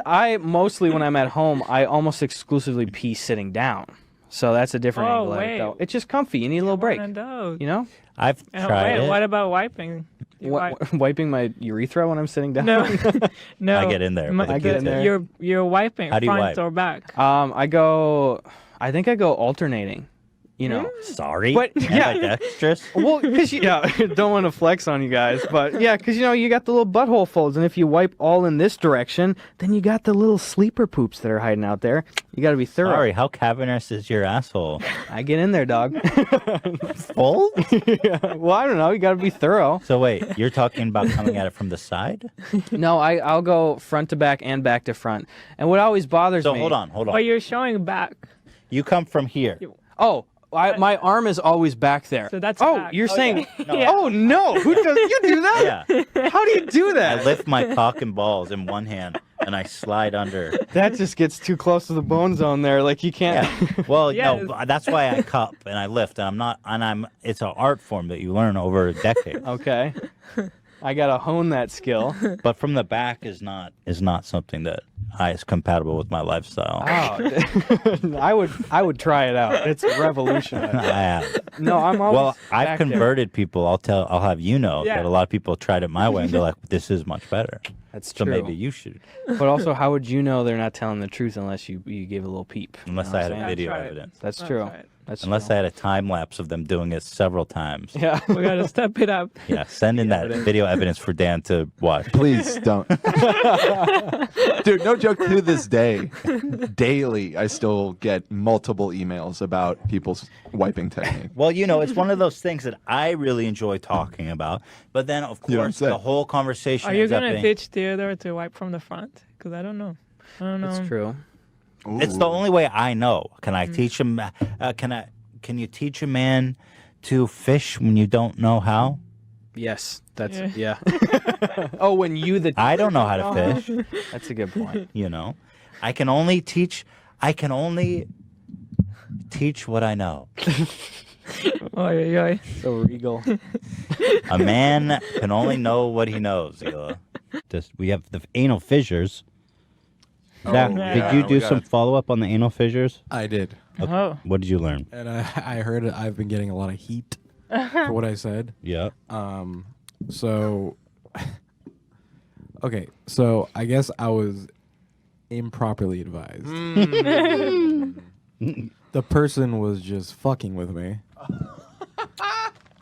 I mostly, when I'm at home, I almost exclusively pee sitting down. So that's a different angle at it, though. It's just comfy. You need a little break. You know? I've tried it. What about wiping? Wiping my urethra when I'm sitting down? No. I get in there. I get in there. You're wiping How do you front wipe? or back? I think I go alternating. You know, sorry, but yeah, ambidextrous. Well, because don't want to flex on you guys, but yeah, because you got the little butthole folds, and if you wipe all in this direction, then you got the little sleeper poops that are hiding out there. You got to be thorough. Sorry, how cavernous is your asshole? I get in there, dog. Full? Yeah. Well, I don't know. You got to be thorough. So wait, you're talking about coming at it from the side? No, I'll go front to back and back to front. And what always bothers me. So hold on. But you're showing back. You come from here. My arm is always back there. So that's back. You're saying, Yeah. oh no, who does you do that? Yeah. How do you do that? I lift my cock and balls in one hand and I slide under. That just gets too close to the bone zone there. Like you can't. Yeah. Well, no, that's why I cup and I lift. And it's an art form that you learn over a decade. Okay. I gotta hone that skill. But from the back is not something that is compatible with my lifestyle. Oh, I would try it out. It's revolutionary. I have. No, I'm always. Well, I've back converted people. I'll have that a lot of people tried it my way and they're like, "This is much better." That's so true. maybe you should. But also, how would you know they're not telling the truth unless you gave a little peep? Unless I had a video evidence. That's true. Unless I had a time lapse of them doing it several times. Yeah. We gotta step it up. Yeah, send in that video evidence for Dan to watch. Please don't. Dude, no joke, to this day, daily, I still get multiple emails about people's wiping technique. Well, it's one of those things that I really enjoy talking about. But then, of course, the whole conversation Are you going to teach Theodore to wipe from the front? Because I don't know. That's true. Ooh. It's the only way I know. Can I teach him? Can you teach a man to fish when you don't know how? Yes, that's yeah. Oh, when I don't know how to fish. That's a good point. I can only teach what I know. So regal. A man can only know what he knows. We have the anal fissures. Zach, did you do some follow-up on the anal fissures? I did. Okay. Oh. What did you learn? And I heard I've been getting a lot of heat for what I said. Yeah. So, okay. So I guess I was improperly advised. The person was just fucking with me.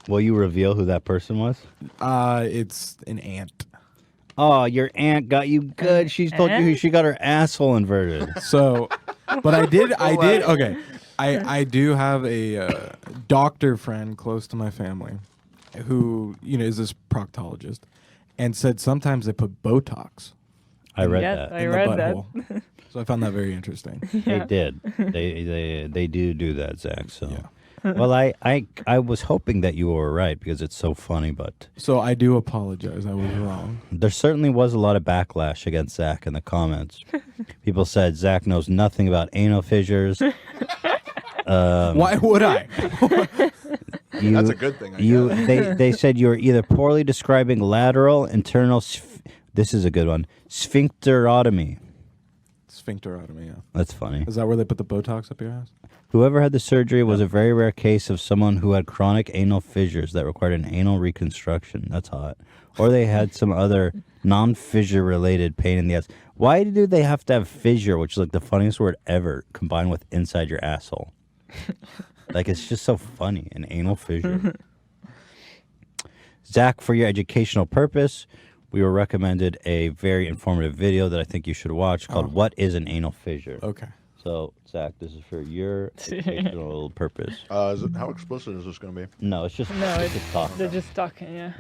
Will you reveal who that person was? It's an aunt. Oh, your aunt got you good. She's told you she got her asshole inverted. So, but I did. Okay, I do have a doctor friend close to my family, who is this proctologist, and said sometimes they put Botox. I read that. I read that. So I found that very interesting. They did. They do that, Zach. So. Yeah. Well, I was hoping that you were right because it's so funny, but... So I do apologize. I was wrong. There certainly was a lot of backlash against Zach in the comments. People said Zach knows nothing about anal fissures. Why would I? That's a good thing, I guess. They said you were either poorly describing lateral, internal... this is a good one. Sphincterotomy. Sphincterotomy, yeah. That's funny. Is that where they put the Botox up your ass? Whoever had the surgery was a very rare case of someone who had chronic anal fissures that required an anal reconstruction. That's hot. Or they had some other non-fissure related pain in the ass. Why do they have to have fissure, which is like the funniest word ever, combined with inside your asshole? Like, it's just so funny, an anal fissure. Zach, for your educational purpose, we were recommended a very informative video that I think you should watch called What is an Anal Fissure? Okay. So, Zach, this is for your educational purpose. How explicit is this going to be? No, it's just talking. They're just talking, yeah.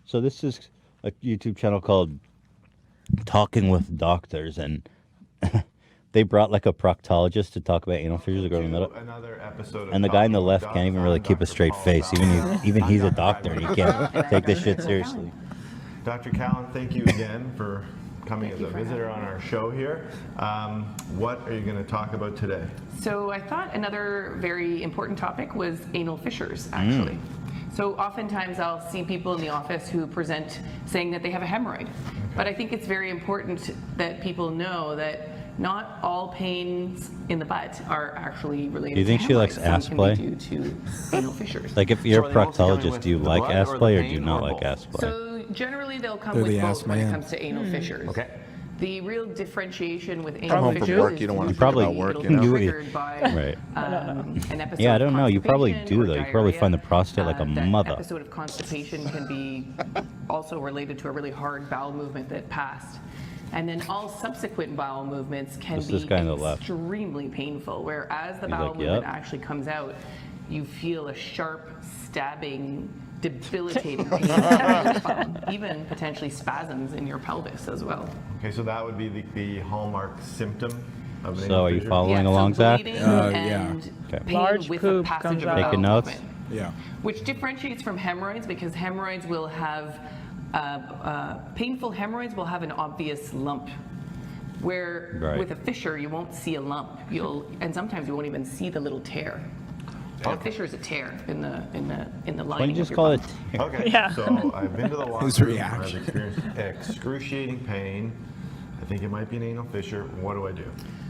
So this is a YouTube channel called Talking with Doctors, and they brought like a proctologist to talk about anal fissures. Going in the middle, and the guy on the left can't even really keep a straight face. Even he's a doctor, and he can't take this shit seriously. Dr. Callan, thank you again for coming as a visitor on our show here. What are you going to talk about today? So I thought another very important topic was anal fissures, actually. So oftentimes I'll see people in the office who present saying that they have a hemorrhoid. But I think it's very important that people know that not all pains in the butt are actually related Do you think to she likes hemorrhoids. ass Some play? can be due to anal fissures. Like if you're So a are they mostly coming proctologist, with do you the like blood ass or the play or do you pain not or like both? ass play? So generally they'll come They're with the both ass when it man. comes to anal fissures. Okay. The real differentiation with Come anal home fissures from work, is you don't want to You think probably about work, it'll you be know? do it. triggered by Right. an episode Yeah, I of don't know. You probably constipation do, or though. You probably diarrhea. find the prostate like a That mother. episode of constipation can be also related to a really hard bowel movement that passed. And then all subsequent bowel movements can What's be this guy on the left? extremely painful, where as the He's bowel like, movement "Yep." actually comes out, you feel a sharp, stabbing, debilitating pain in your spine, even potentially spasms in your pelvis as well. Okay, so that would be the hallmark symptom of an So anal are you fissure? following so along, Zach? bleeding Yeah. and Okay. pain Large with poop the passage comes of out. bowel Taking notes? movement. Yeah. Which differentiates from hemorrhoids because hemorrhoids will have, painful hemorrhoids will have an obvious lump. Where Right. with a fissure, you won't see a lump. And sometimes you won't even see the little tear. A fissure is a tear in the lining. Why don't you of just your call it? butt. Okay, Yeah. so I've been to the His washroom. reaction. I've experienced excruciating pain. I think it might be an anal fissure. What do I do?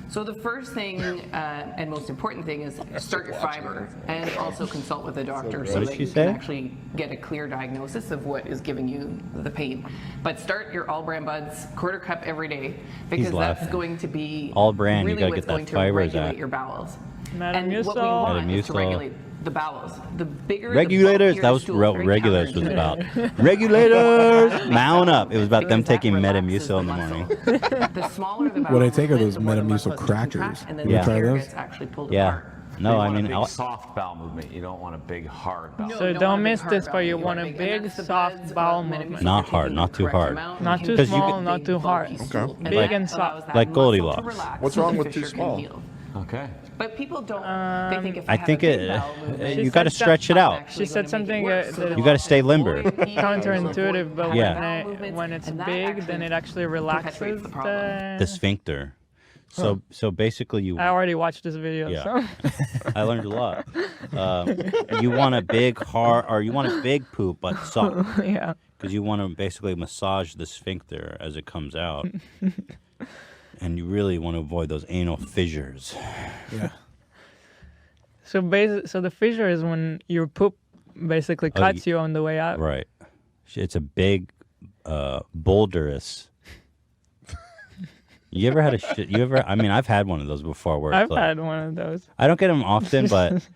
So the first thing and most important thing is start your fiber and also consult with a doctor so What did that she you say? can actually get a clear diagnosis of what is giving you the pain. But start your all bran buds quarter cup every day because that's laughing. going to be All bran, you really gotta what's get that going to fiber, regulate Zach. your bowels. And what we Metamucil. want is to Metamucil. regulate the bowels. The bigger Regulators. the That was stool, what very regulators was counterintuitive. about. Regulators. Mount up. It was about them Because that taking relaxes Metamucil in the muscle. morning. The smaller the What I bowel take are movement, those the more the Metamucil muscles can crackers. contract, and then Yeah. the Try hair those? gets actually pulled Yeah. apart. No, you I want mean, a big I'll- soft bowel movement. You don't want a big hard bowel. No, So you don't want a big miss hard this, but bowel. you You want a and big, that's the soft buds bowel of movement. Metamucil Not taken hard, in not the too correct hard. amount. Not You too can small, get not big, too hard. bulky Okay. stool. And Big that and soft. allows that Like muscle to Goldilocks. relax What's so wrong the with too fissure can small? heal. Okay. But people don't. They think if they I have think a big it. bowel movement, You She got to said stretch it I'm out. actually She said gonna make it something, worse. that So they'll You gotta stay avoid limber. eating, they'll Counterintuitive, avoid but Yeah. bowel movements, when it's and that big, actually then it actually relaxes perpetuates the problem. The sphincter. So basically, you. I already watched this video, Yeah. so I learned a lot. You want a big hard, or you want a big poop but soft, yeah. because you want to basically massage the sphincter as it comes out, and you really want to avoid those anal fissures. Yeah. So so the fissure is when your poop basically Oh, cuts you on the way out. Right. It's a big, boulderous. You ever had a shit? You ever? I mean, I've had one of those before. Where it's I've like, had one of those. I don't get them often, but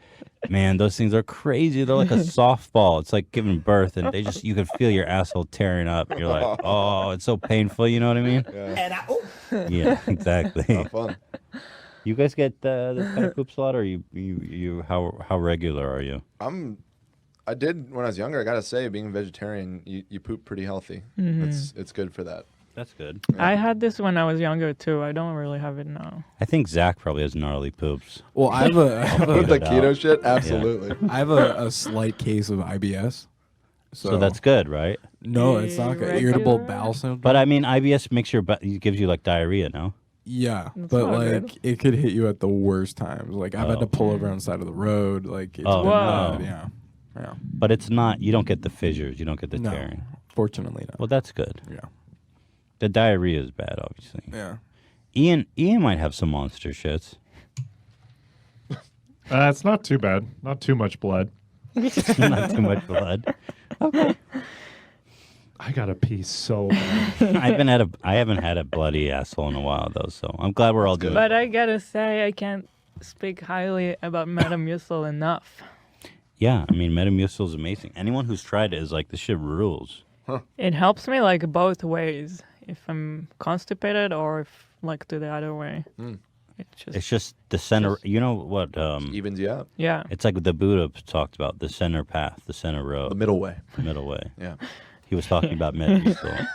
man, those things are crazy. They're like a softball. It's like giving birth, and you can feel your asshole tearing up. You're like, oh, it's so painful. You know what I mean? Yeah, exactly. Not fun. You guys get this kind of poops a lot, or you how regular are you? I did when I was younger. I gotta say, being a vegetarian, you poop pretty healthy. It's good for that. That's good. I had this when I was younger too. I don't really have it now. I think Zach probably has gnarly poops. Well, I have With the it out. keto shit, absolutely. a slight case of IBS. So that's good, right? No, it's not good. Irritable Regular? bowel syndrome. But I mean, IBS makes gives you like diarrhea, no? Yeah, That's but not like good. it could hit you at the worst times. Like I've had Oh. to pull over on the side of the road. Like it's Oh, been Whoa. bad. Yeah, yeah. But it's not. You don't get the fissures. You don't get the No, tearing. fortunately not. Well, that's good. Yeah, The diarrhea is bad, obviously. yeah. Ian might have some monster shits. It's not too bad. Not too much blood. Not too much blood. I gotta pee so bad. I haven't had a bloody asshole in a while though, so I'm glad we're all doing. But I gotta say, I can't speak highly about Metamucil enough. Yeah, I mean, Metamucil is amazing. Anyone who's tried it is like, this shit rules. It helps me like both ways. If I'm constipated or if like to the other way. It's just the center. You know what? Evens you out. Yeah. It's like the Buddha talked about, the center path, the center road, The middle way. the middle way. Yeah. He was talking about Metamucil.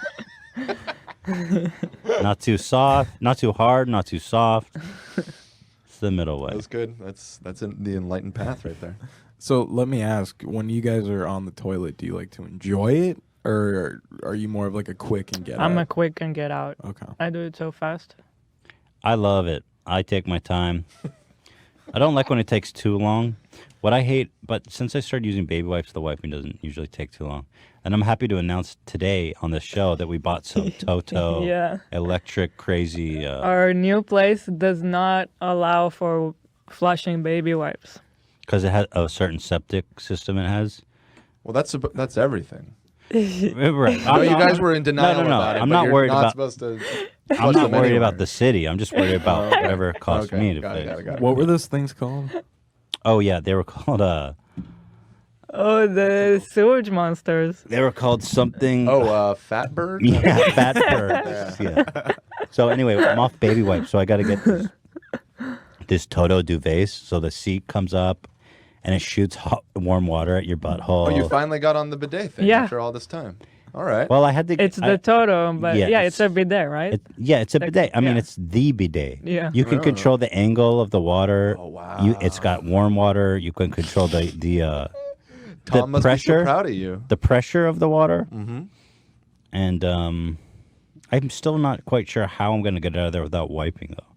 Not too soft, not too hard, not too soft. It's the middle way. That's good. That's the enlightened path right there. So let me ask: when you guys are on the toilet, do you like to enjoy it, or are you more of like a quick and get I'm a out? quick and get out. Okay. I do it so fast. I love it. I take my time. I don't like when it takes too long. What I hate, but since I started using baby wipes, the wiping doesn't usually take too long. And I'm happy to announce today on the show that we bought some Toto Yeah. electric crazy. Our new place does not allow for flushing baby wipes. Because it has a certain septic system it has. Well, that's everything. Right. I know you guys were in denial No. about it. I'm but not you're worried not about. supposed to I'm flush not them worried anywhere. about the city. I'm just worried about whatever it costs Okay, me to got it, fix. got it. What were those things called? Oh yeah, they were called. Oh, the sewage monsters. They were called something. Oh, Fat Bird? Yeah, fat birds. Yeah. So anyway, I'm off baby wipes, so I got to get this Toto duvet. So the seat comes up, and it shoots hot, warm water at your butthole. Oh, you finally got on the bidet thing Yeah. after all this time. All right. Well, I had to. It's the Toto, but yeah, yeah, it's- it's a bidet, right? it's a bidet. I mean, yeah. it's the bidet. Yeah. You can control the angle of the water. Oh, wow. It's got warm water. You can control the Tom must pressure. be so proud of you. The pressure of the water. Mm-hmm. And I'm still not quite sure how I'm going to get out of there without wiping, though,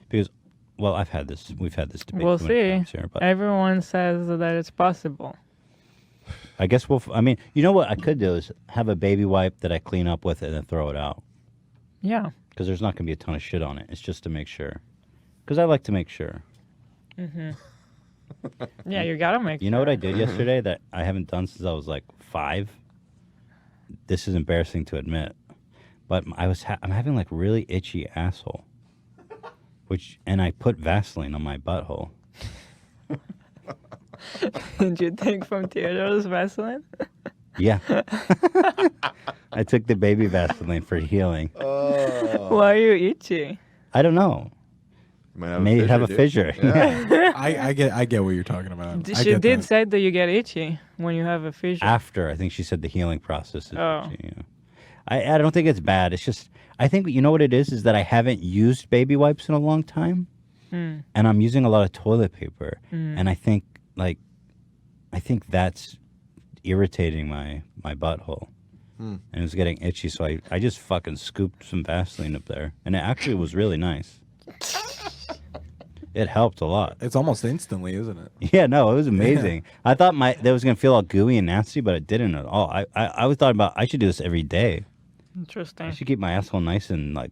because well, we've had this debate. We'll too many see. times here, but Everyone says that it's possible. I guess I mean, you know what I could do is have a baby wipe that I clean up with and then throw it out. Yeah. Because there's not going to be a ton of shit on it. It's just to make sure. Because I like to make sure. Yeah, you gotta make. You know what I did yesterday that I haven't done since I was like 5? This is embarrassing to admit, but I'm having like really itchy asshole, and I put Vaseline on my butthole. Did you take from Theodore's Vaseline? Yeah. I took the baby Vaseline for healing. Why are you itchy? I don't know. Maybe have a fissure. Yeah. I get what you're talking about. I She get did that. say that you get itchy when you have a fissure. After, I think she said the healing process is Oh. itchy, yeah. I don't think it's bad. It's just, I think, you know what it is that I haven't used baby wipes in a long time. And I'm using a lot of toilet paper. And I think, that's irritating my butthole. And it's getting itchy, so I just fucking scooped some Vaseline up there. And it actually was really nice. It helped a lot. It's almost instantly, isn't it? Yeah, no, it was amazing. I thought that was gonna feel all gooey and nasty, but it didn't at all. I was thought about I should do this every day. I Interesting. should keep my asshole nice and like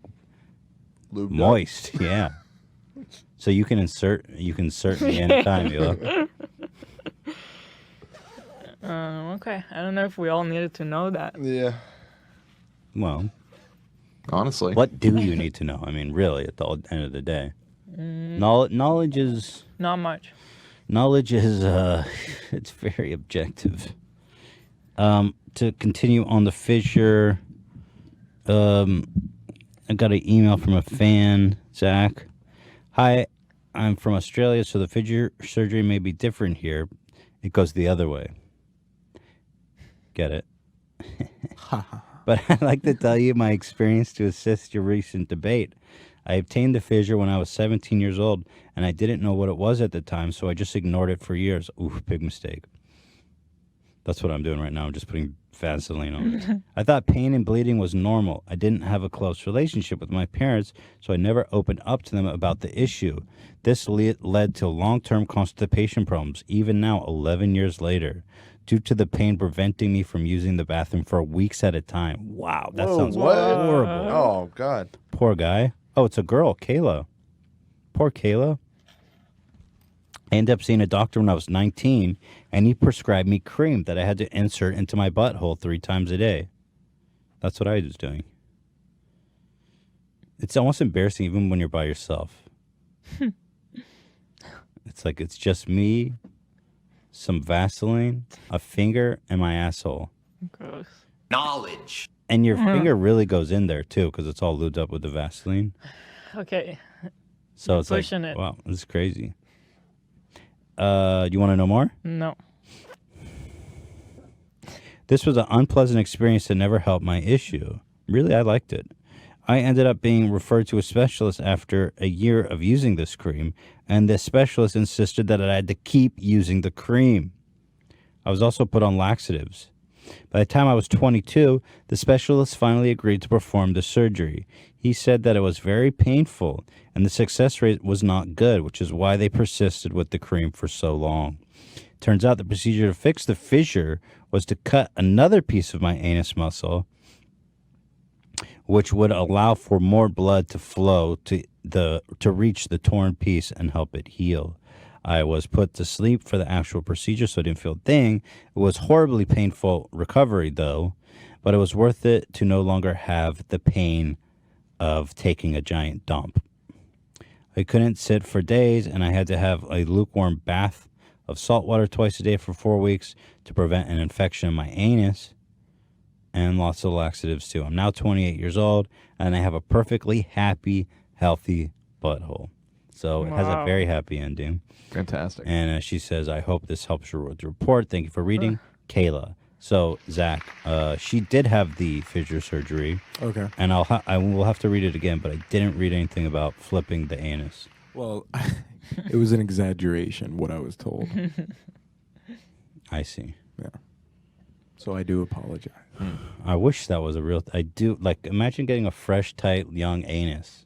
Lubed up. moist. Yeah. So you can insert me anytime you look. Okay. I don't know if we all needed to know that. Yeah. Well, Honestly. what do you need to know? I mean, really, at the end of the day, knowledge is Not much. it's very objective. To continue on the fissure, I got an email from a fan, Zach. Hi, I'm from Australia, so the fissure surgery may be different here. It goes the other way. Get it? But I'd like to tell you my experience to assist your recent debate. I obtained the fissure when I was 17 years old, and I didn't know what it was at the time, so I just ignored it for years. Ooh, big mistake. That's what I'm doing right now. I'm just putting Vaseline on it. I thought pain and bleeding was normal. I didn't have a close relationship with my parents, so I never opened up to them about the issue. This led to long-term constipation problems, even now, 11 years later, due to the pain preventing me from using the bathroom for weeks at a time. Wow, that sounds horrible. Oh, God. Poor guy. Oh, it's a girl, Kayla. Poor Kayla. I ended up seeing a doctor when I was 19, and he prescribed me cream that I had to insert into my butthole 3 times a day. That's what I was doing. It's almost embarrassing even when you're by yourself. It's like it's just me, some Vaseline, a finger, and my asshole. Gross. Knowledge. And your finger really goes in there, too, because it's all lubed up with the Vaseline. Okay. So You're it's like, pushing it. wow, this is crazy. You want to know more? No. This was an unpleasant experience that never helped my issue. Really, I liked it. I ended up being referred to a specialist after a year of using this cream, and the specialist insisted that I had to keep using the cream. I was also put on laxatives. By the time I was 22, the specialist finally agreed to perform the surgery. He said that it was very painful, and the success rate was not good, which is why they persisted with the cream for so long. Turns out the procedure to fix the fissure was to cut another piece of my anus muscle, which would allow for more blood to flow to reach the torn piece and help it heal. I was put to sleep for the actual procedure, so I didn't feel a thing. It was horribly painful recovery, though, but it was worth it to no longer have the pain of taking a giant dump. I couldn't sit for days, and I had to have a lukewarm bath of salt water twice a day for 4 weeks to prevent an infection in my anus, and lots of laxatives too. I'm now 28 years old, and I have a perfectly happy, healthy butthole. So it has a very happy ending. Fantastic. And she says, I hope this helps you with the report. Thank you for reading. Kayla. So, Zach, she did have the fissure surgery. Okay. And I will have to read it again, but I didn't read anything about flipping the anus. Well, it was an exaggeration, what I was told. I see. Yeah. So I do apologize. I wish that was a real... I do... Like, imagine getting a fresh, tight, young anus.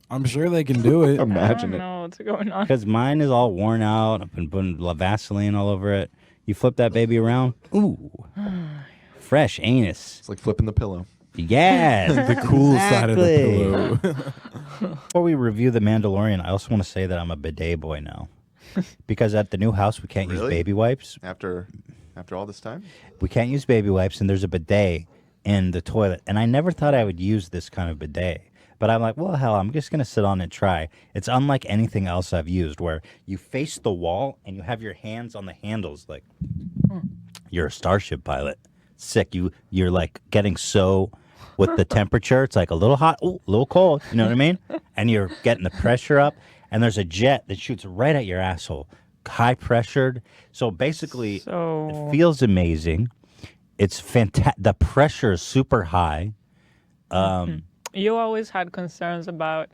I'm sure they can do it. Imagine I don't it. know what's going on. Because mine is all worn out. I've been putting Vaseline all over it. You flip that baby around. Ooh. Fresh anus. It's like flipping the pillow. Yes. The cool side of the pillow. Before we review The Mandalorian, I also want to say that I'm a bidet boy now. Because at the new house, we can't use Really? baby wipes. After all this time? We can't use baby wipes, and there's a bidet in the toilet. And I never thought I would use this kind of bidet. But I'm like, well, hell, I'm just going to sit on and try. It's unlike anything else I've used, where you face the wall and you have your hands on the handles like you're a starship pilot. Sick. You're like getting so with the temperature. It's like a little hot, ooh, a little cold. You know what I mean? And you're getting the pressure up. And there's a jet that shoots right at your asshole. High pressured. So basically, it feels amazing. It's fantastic. The pressure is super high. You always had concerns about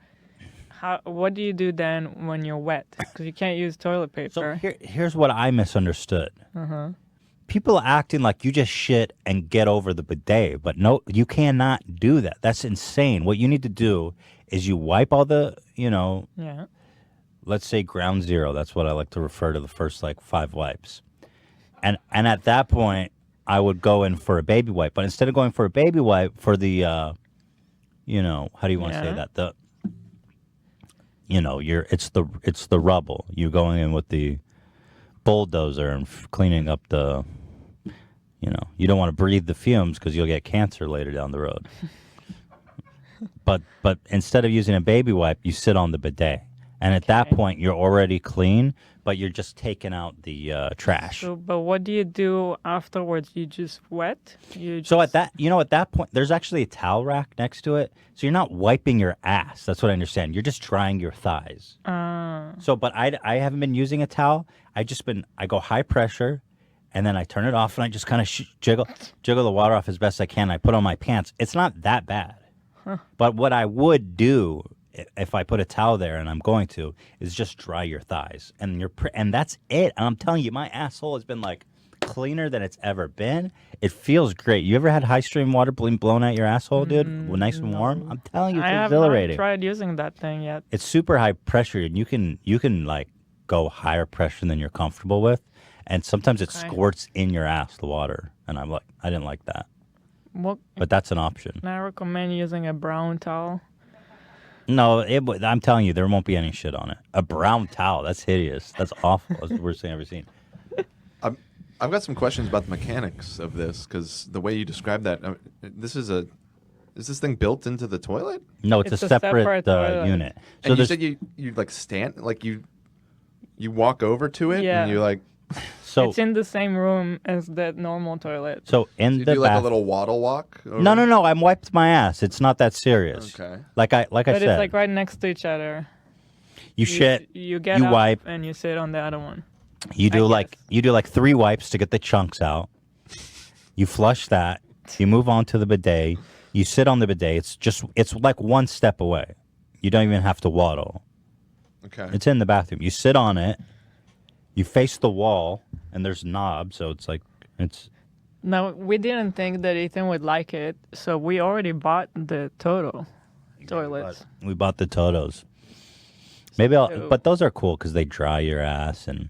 what do you do then when you're wet? Because you can't use toilet paper. So here's what I misunderstood. People acting like you just shit and get over the bidet, but no, you cannot do that. That's insane. What you need to do is you wipe all the, Yeah. let's say ground zero. That's what I like to refer to the first like 5 wipes. And at that point, I would go in for a baby wipe. But instead of going for a baby wipe for the, how do you want to say that? It's the rubble. You're going in with the bulldozer and cleaning up the, you don't want to breathe the fumes because you'll get cancer later down the road. But instead of using a baby wipe, you sit on the bidet. And at that point, you're already clean, but you're just taking out the trash. But what do you do afterwards? You just wet? So at that point, there's actually a towel rack next to it. So you're not wiping your ass. That's what I understand. You're just drying your thighs. But I haven't been using a towel. I go high pressure, and then I turn it off, and I just kind of jiggle the water off as best I can. I put on my pants. It's not that bad. But what I would do if I put a towel there, and I'm going to, is just dry your thighs, and and that's it. And I'm telling you, my asshole has been like cleaner than it's ever been. It feels great. You ever had high stream water blown out your asshole, dude? Nice and warm. I'm telling you, it's exhilarating. I haven't tried using that thing yet. It's super high pressure, and you can like go higher pressure than you're comfortable with, and sometimes it squirts in your ass the water, and I'm like, I didn't like that. But that's an option. I recommend using a brown towel. No, I'm telling you, there won't be any shit on it. A brown towel, that's hideous. That's awful. That's the worst thing I've ever seen. I've got some questions about the mechanics of this, because the way you described that, is this thing built into the toilet? No, it's a separate unit. So you said you like stand, like you walk over to it, and you like... So it's in the same room as the normal toilet. So in you the do like a little waddle walk? Over? No. I wiped my ass. It's not that serious. Okay. Like I said. But it's like right next to each other. You shit. You get you up wipe, and you sit on the other one. You do like 3 wipes to get the chunks out. You flush that. You move on to the bidet. You sit on the bidet. It's like one step away. You don't even have to waddle. Okay. It's in the bathroom. You sit on it. You face the wall, and there's knobs, so it's like it's. No, we didn't think that Ethan would like it, so we already bought the toilets. We bought the Totos. Maybe but those are cool because they dry your ass, and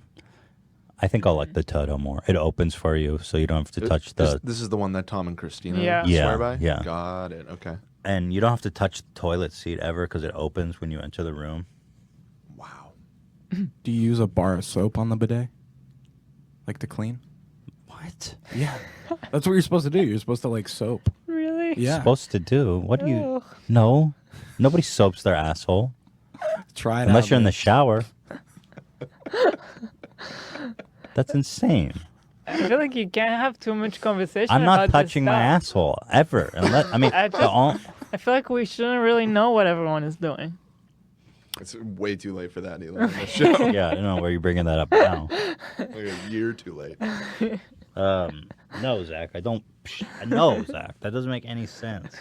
I think I'll like the Toto more. It opens for you, so you don't have to touch the. This is the one that Tom and Christina Yeah. swear by? Yeah. Got it. Okay. And you don't have to touch the toilet seat ever because it opens when you enter the room. Wow. Do you use a bar of soap on the bidet? Like to clean? What? Yeah. That's what you're supposed to do. You're supposed to like soap. Really? Yeah. Supposed to do? What do you? Ugh. No, nobody soaps their asshole Try it unless out, you're in the man. shower. That's insane. I feel like you can't have too much conversation. I'm not about this touching my stuff. asshole ever. Unless I mean, I feel like we shouldn't really know what everyone is doing. It's way too late for that, Elon. On the show. yeah, I don't know where you're bringing that up now. Like a year too late. No, Zach, I don't. No, Zach, that doesn't make any sense.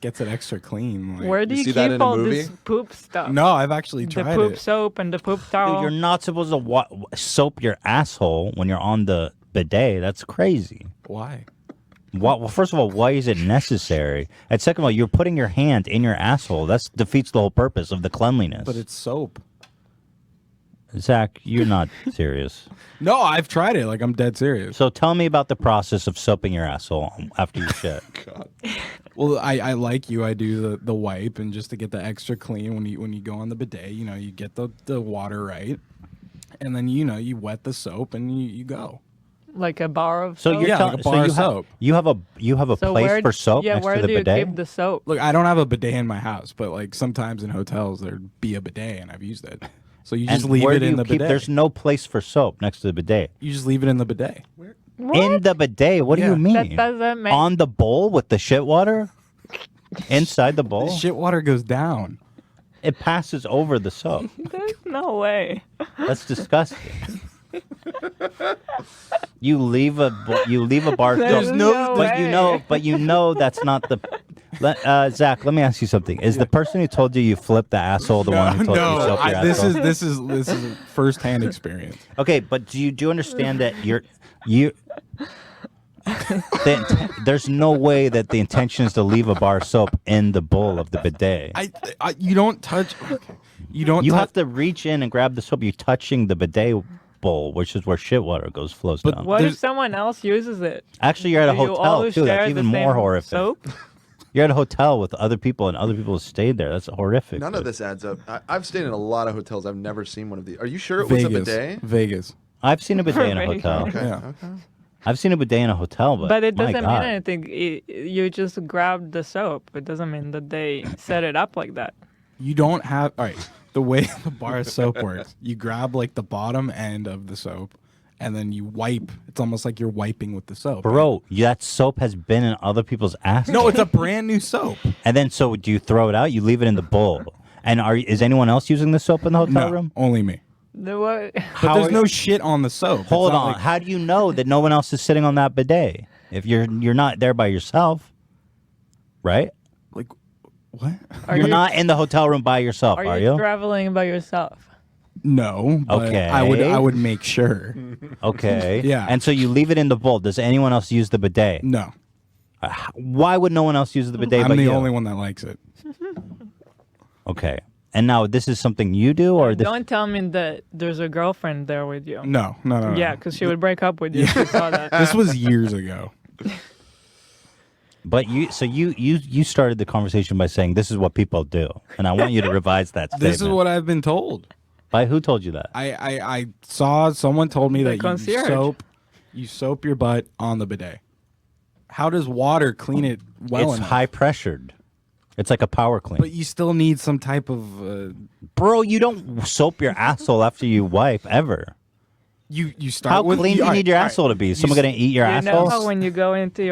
Gets it extra clean. Like. Where do you see that keep in a all movie? this poop stuff? No, I've actually The tried poop it. soap and the poop towel. Dude, you're not supposed to soap your asshole when you're on the bidet. That's crazy. Why? Well, first of all, why is it necessary? And second of all, you're putting your hand in your asshole. That defeats the whole purpose of the cleanliness. But it's soap. Zach, you're not serious. No, I've tried it. Like, I'm dead serious. So tell me about the process of soaping your asshole after you shit. God. Well, I like you. I do the wipe, and just to get the extra clean when you go on the bidet, you get the water right, and then you wet the soap and you go. Like a bar of So soap? you're Yeah, telling like a bar of soap. you have a So place where, for soap yeah, next where to the do you bidet? keep the soap? Look, I don't have a bidet in my house, but like sometimes in hotels there'd be a bidet, and I've used it. So you just And leave where it do in you the keep? bidet. There's no place for soap next to the bidet. You just leave it in the bidet. In the bidet? What do Yeah. you mean? That doesn't make On the bowl with the shit water? Inside the The bowl? shit water goes down. It passes over the soap. There's no way. That's disgusting. You leave a bar. There's soap, no but you know that's not the. Zach, let me ask you something. Is the person who told you flipped the asshole the one who told you soap your asshole? this is firsthand experience. Okay, but do you understand that there's no way that the intention is to leave a bar of soap in the bowl of the bidet. You don't touch. Okay. You have to reach in and grab the soap. You're touching the bidet bowl, which is where shit water flows down. What if someone else uses it? Actually, you're at a Do you hotel always too. That's share even the more same horrific. Soap? You're at a hotel with other people, and other people have stayed there. That's horrific. None of this adds up. I've stayed in a lot of hotels. I've never seen one of these. Are you sure it was a bidet? Vegas. I've seen a bidet in a Vegas. hotel. Okay. Yeah. Okay. I've seen a bidet in a hotel, But it my doesn't mean God. anything. You just grab the soap. It doesn't mean that they set it up like that. You don't have. All right. The way the bar of soap works, you grab like the bottom end of the soap, and then you wipe. It's almost like you're wiping with the soap. Bro, that soap has been in other people's ass. No, it's a brand new soap. And then, so do you throw it out? You leave it in the bowl. And is anyone else using the soap in the hotel No, room? only me. What? But there's no shit on the soap. Hold It's not on. like- How do you know that no one else is sitting on that bidet? If you're not there by yourself, right? like, what? You're not in the hotel room by yourself, Are are you you? traveling by yourself? No. But Okay. I would make sure. Okay. Yeah. And so you leave it in the bowl. Does anyone else use the bidet? No. Why would no one else use the bidet I'm but the you? only one that likes it. Okay. And now this is something you do, or this? Don't tell me that there's a girlfriend there with you. No. Yeah, because she would break up with you if she saw that. This was years ago. But you started the conversation by saying this is what people do, and I want you to revise that statement. This is what I've been told. By who told you that? I saw someone told me The that concierge. you soap your butt on the bidet. How does water clean it well It's enough? high pressured. It's like a power clean. But you still need some type of Bro, you don't soap your asshole after you wipe ever. you start How with clean do you need your asshole to be? Is someone gonna eat your You know asshole? how when you go into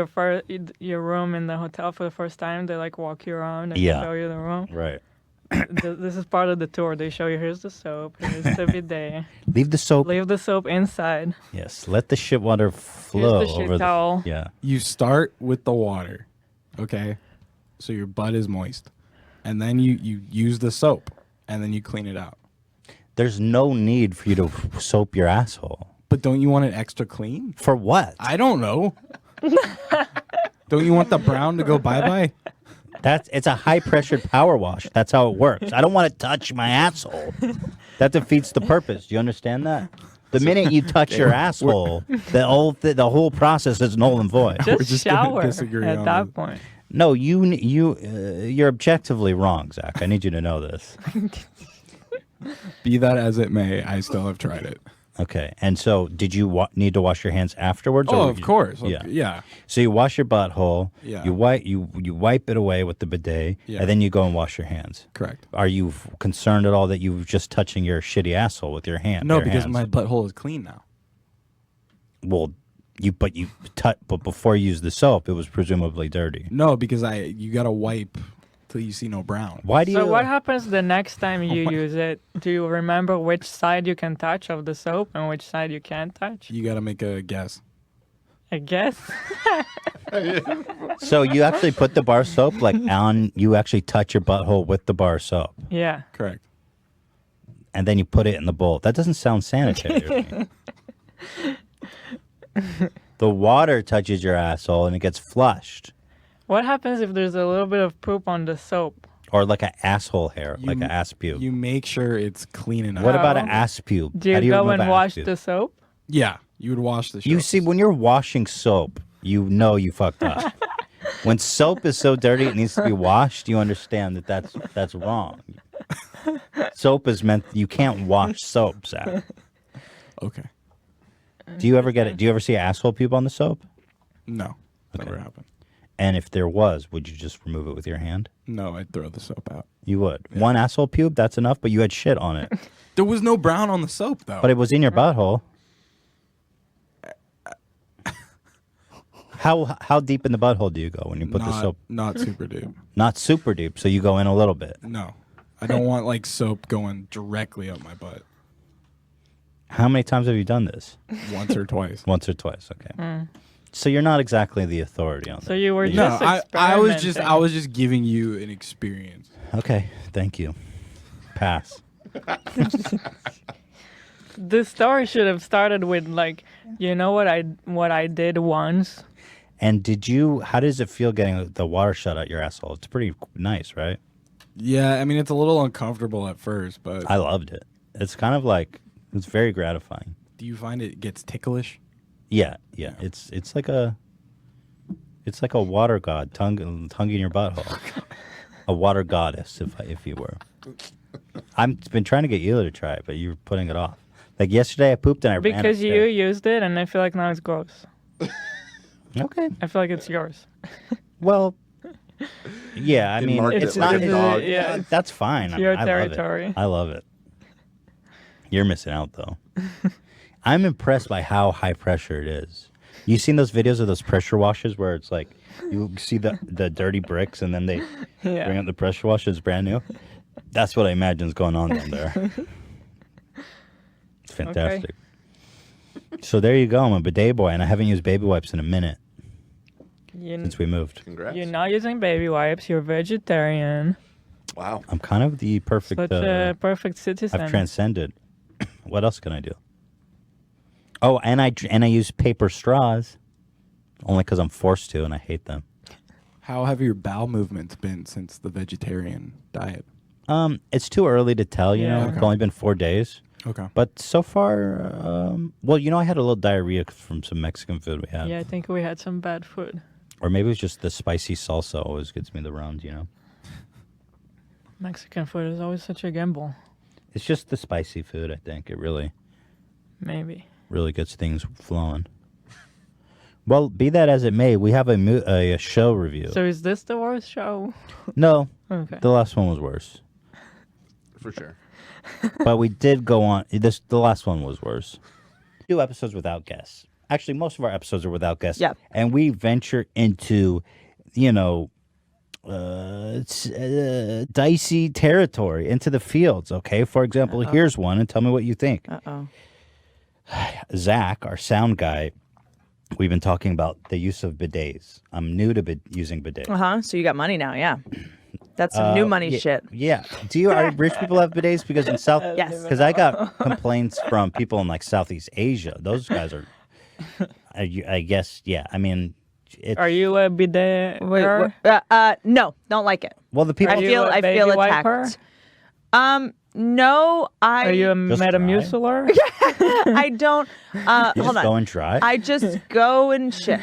your room in the hotel for the first time, they like walk you around and Yeah. show you the room? Right. This is part of the tour. They show you, here's the soap, here's the bidet. Leave the soap. Leave the soap inside. Yes. Let the shit water flow Here's the shit over towel. Yeah. You start with the water, okay? So your butt is moist, and then you use the soap, and then you clean it out. There's no need for you to soap your asshole. But don't you want it extra clean? For what? I don't know. Don't you want the brown to go bye-bye? It's a high pressured power wash. That's how it works. I don't want to touch my asshole. That defeats the purpose. Do you understand that? The minute you touch your asshole, the whole process is null and void. Just shower at that point. No, you're objectively wrong, Zach. I need you to know this. Be that as it may, I still have tried it. Okay, and so did you need to wash your hands afterwards? Oh, of course. Yeah. So you wash your butthole. Yeah. You wipe it away with the bidet, and then you go and wash your hands. Correct. Are you concerned at all that you were just touching your shitty asshole with your hand? No, because my butthole is clean now. Well, but before you used the soap, it was presumably dirty. No, because you gotta wipe till you see no brown. Why do you? So what happens the next time you use it? Do you remember which side you can touch of the soap and which side you can't touch? You gotta make a guess. A guess? So you actually put the bar soap on? You actually touch your butthole with the bar soap? Yeah. Correct. And then you put it in the bowl. That doesn't sound sanitary to me. The water touches your asshole and it gets flushed. What happens if there's a little bit of poop on the soap? Or like an asshole hair, like an ass pube. You make sure it's clean enough. What about an ass pube? Do you go and wash the soap? Yeah, you would wash the soap. You see, when you're washing soap, you know you fucked up. When soap is so dirty it needs to be washed, you understand that's wrong. Soap is meant, you can't wash soap, Zach. Okay. Do you ever get it? Do you ever see an asshole pube on the soap? No, never happened. And if there was, would you just remove it with your hand? No, I'd throw the soap out. You would. Yeah. One asshole pube, that's enough, but you had shit on it. There was no brown on the soap, though. But it was in your butthole. How deep in the butthole do you go when you put the soap? Not super deep. Not super deep, so you go in a little bit. No. I don't want like soap going directly up my butt. How many times have you done this? Once or twice. Once or twice, okay. So you're not exactly the authority on that. So you were just I was just giving you an experience. Okay, thank you. Pass. The story should have started with like, you know what I did once. And how does it feel getting the water shut out your asshole? It's pretty nice, right? Yeah, I mean it's a little uncomfortable at first, but I loved it. It's kind of like, it's very gratifying. Do you find it gets ticklish? Yeah. It's like a water god tongue in your butthole. A water goddess, if you were. I've been trying to get you to try it, but you're putting it off. Like yesterday, I pooped and I ran because you upstairs. used it, and I feel like now it's gross. Okay. I feel like it's yours. Well, yeah. I mean, it's not. Yeah, that's fine. It's your I territory. Love it. I love it. You're missing out though. I'm impressed by how high pressure it is. You seen those videos of those pressure washers where it's like you see the dirty bricks and then they bring up the pressure washer. It's brand new. That's what I imagine is going on down there. It's fantastic. Okay. So there you go. I'm a bidet boy, and I haven't used baby wipes in a minute since we moved. Congrats. You're not using baby wipes. You're vegetarian. Wow. I'm kind of the perfect. Such a perfect citizen. I've transcended. What else can I do? Oh, and I use paper straws, only because I'm forced to, and I hate them. How have your bowel movements been since the vegetarian diet? It's too early to tell. You know, Okay. It's only been 4 days. Okay. But so far, well, I had a little diarrhea from some Mexican food we had. Yeah, I think we had some bad food. Or maybe it was just the spicy salsa always gets me the rounds. Mexican food is always such a gamble. It's just the spicy food. I think it really gets things flowing. Well, be that as it may, we have a show review. So is this the worst show? No. Okay. The last one was worse. For sure. But we did go on. The last one was worse. 2 episodes without guests. Actually, most of our episodes are without guests. Yeah. And we venture into, dicey territory, into the fields. Okay. For example, here's one, and tell me what you think. Zach, our sound guy, we've been talking about the use of bidets. I'm new to using bidets. So you got money now, yeah. That's some new money shit. Yeah. Are rich people have bidets? Because in South, Yes. Because I got complaints from people in like Southeast Asia. Those guys are, I guess, yeah. I mean, Are you a bidet? No, don't like it. Well, the people. I feel attacked. No, Are you a Just Metamucilor? I don't. You Hold just on. go and try. I just go and shit.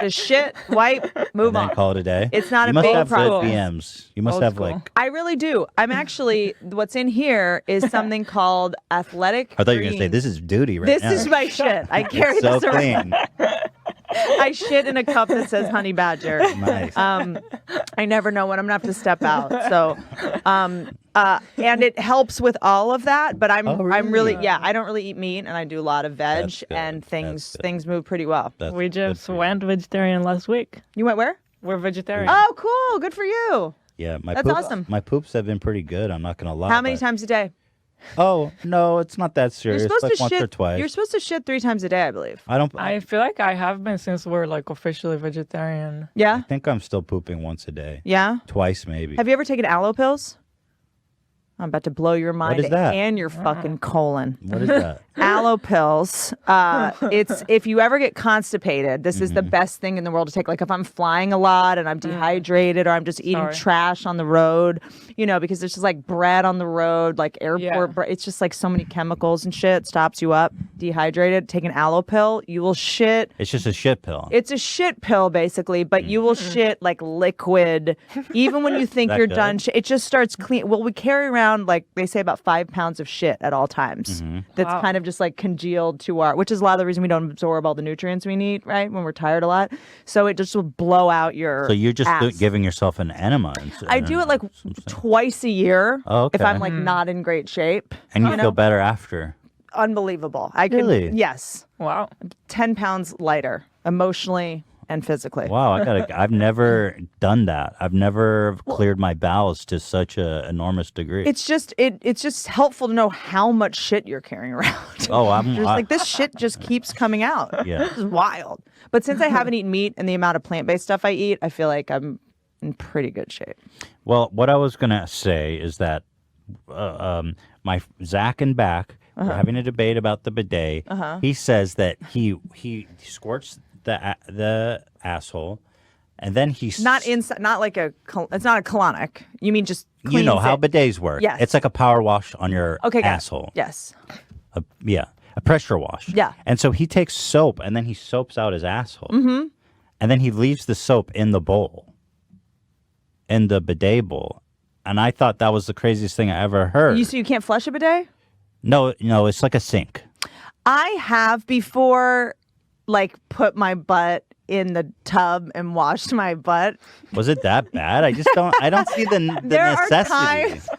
Just shit, wipe, move and then on. call it a day. It's not you a must big have good process. BMs. You must Old have school. like. I really do. I'm actually. What's in here is something called athletic. I thought you were gonna say greens. this is duty right This now. is my shit. I carry so this around. clean. I shit in a cup that says Honey Badger. Nice. I never know when I'm gonna have to step out. So, and it helps with all of that. But I'm really I don't really eat meat, and I do a lot of veg, That's good. and That's things good. things move pretty well. That's We good just for you. went vegetarian last week. You went where? We're vegetarian. Oh, cool. Good for you. Yeah, my That's poops, awesome. My poops have been pretty good. I'm not gonna lie. How many but- times a day? Oh no, it's not that You're serious. supposed Like to once shit. or twice. You're supposed to shit 3 times a day, I believe. I don't. I feel like I have been since we're like officially vegetarian. Yeah. I think I'm still pooping once a day. Yeah. Twice maybe. Have you ever taken aloe pills? I'm about to blow your mind is that? and your fucking colon. What is that? Aloe pills. It's if you ever get constipated, this is the best thing in the world to take. Like if I'm flying a lot and I'm dehydrated or I'm just eating Sorry. trash on the road, because there's just like bread on the road, like airport bread. It's just like so many chemicals and shit stops you up. Dehydrated. Take an aloe pill. You will shit. It's just a shit pill. It's a shit pill, basically, but you will shit like liquid. Even when you think That you're good? done, it just starts clean. Well, we carry around, like they say, about 5 pounds of shit at all times. That's Wow. kind of just like congealed to which is a lot of the reason we don't absorb all the nutrients we need, right? When we're tired a lot. So it just will blow out your So you're just ass. giving yourself an enema. I do it like twice a year Oh, if okay. I'm like not in great shape. And you feel better after. Unbelievable. I can, Really? yes, Wow. 10 pounds lighter emotionally and physically. Wow, I've never done that. I've never cleared my bowels to such a enormous degree. It's just it's just helpful to know how much shit you're carrying around. Oh, Just like this shit just keeps coming out. Yeah. This is wild. But since I haven't eaten meat and the amount of plant-based stuff I eat, I feel like I'm in pretty good shape. Well, what I was gonna say is that my Zach and Back were having a debate about the bidet. He says that he squirts the asshole, and then Not inside, not like it's not a colonic. You mean just you know cleans how it. bidets work. Yes. It's like a power wash on your Okay, got it. asshole. Yes. Yeah, a pressure wash. Yeah. And so he takes soap and then he soaps out his asshole. Mm-hmm. And then he leaves the soap in the bowl, in the bidet bowl. And I thought that was the craziest thing I ever heard. So you can't flush a bidet? No, it's like a sink. I have before, like, put my butt in the tub and washed my butt. Was it that bad? I don't see the There are necessity. times-